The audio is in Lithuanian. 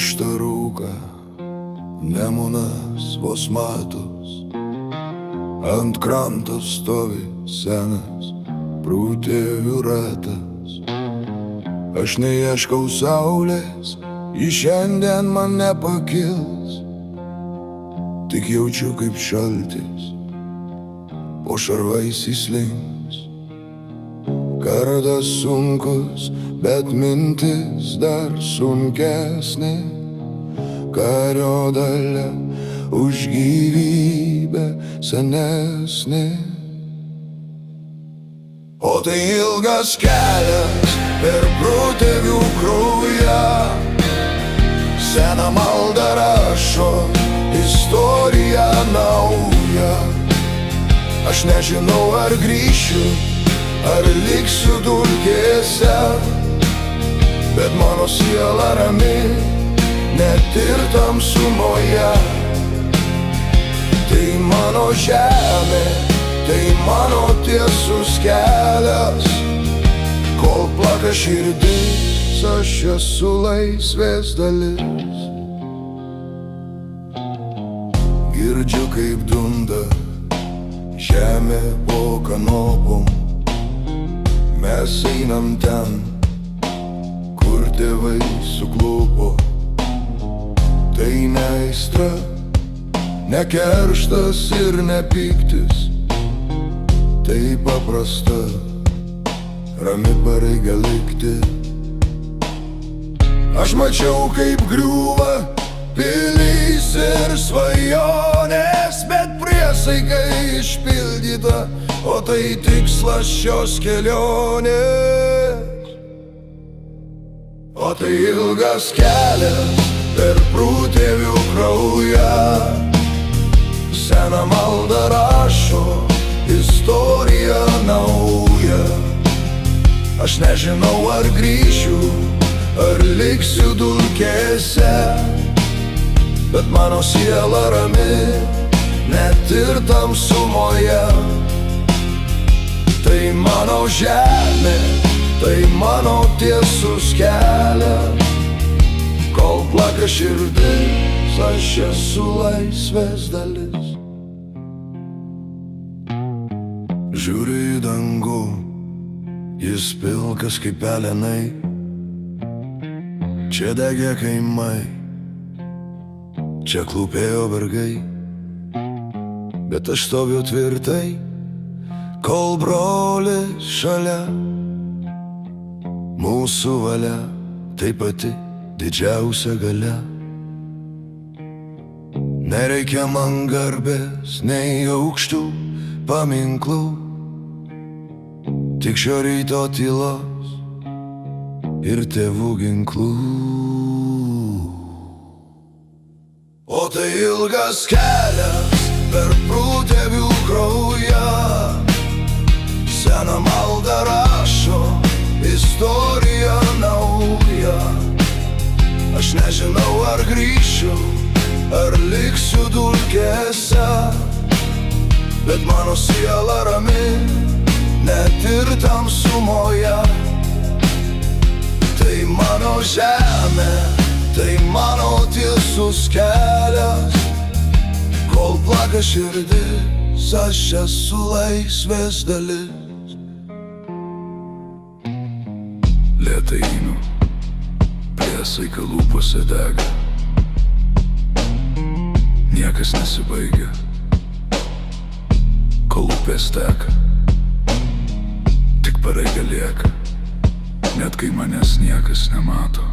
tirštą rūką, Nemunas vos matos, ant kranto stovi senas prūtėvių ratas. Aš neieškau saulės, ji šiandien man nepakils, tik jaučiu kaip šaltis po šarvais įslinks. Kardas sunkus, bet mintis dar sunkesnė, kario dalia už gyvybę senesnė. O tai ilgas kelias per protėvių kraują, seną maldą rašo istorija nauja. Aš nežinau, ar grįšiu, ar liksiu dulkėse, bet mano siela rami, net ir tamsumoje. Tai mano žemė, tai mano tiesus kelias, kol plaka širdis, aš esu laisvės dalis. Girdžiu kaip dunda žemė po kanopom, mes einam ten, kur tėvai suklupo. Tai ne aistra, ne kerštas ir ne pyktis, tai paprasta, rami pareiga likti. Aš mačiau kaip griūva pilys ir svajonės, bet priesaika išpildyta, o tai tikslas šios kelionės. O tai ilgas kelias per prūtėvių kraują, seną maldą rašo istorija nauja. Aš nežinau, ar grįšiu, ar liksiu dulkėse, bet mano siela rami, net ir tamsumoje. Tai mano žemė, tai mano tiesus kelias, kol plaka širdis, aš esu laisvės dalis. Žiūriu į dangų, jis pilkas kaip pelenai, čia degė kaimai, čia klūpėjo vergai, bet aš stoviu tvirtai, kol brolis šalia. Mūsų valia tai pati didžiausia galia. Nereikia man garbės, nei aukštų paminklų, tik šio ryto tylos ir tėvų ginklų. O tai ilgas kelias per prūtėvių kraują, seną maldą rašo istorija nauja. Aš nežinau, ar grįšiu, ar liksiu dulkėse, bet mano siela rami, net ir tamsumoje. Tai mano žemė, tai mano tiesus kelias, kol plaka širdis, aš esu laisvės dalis. Lėtai einu, priesaika lūpose dega, niekas nesibaigia, kol upės teka, tik pareiga lieka, net kai manęs niekas nemato.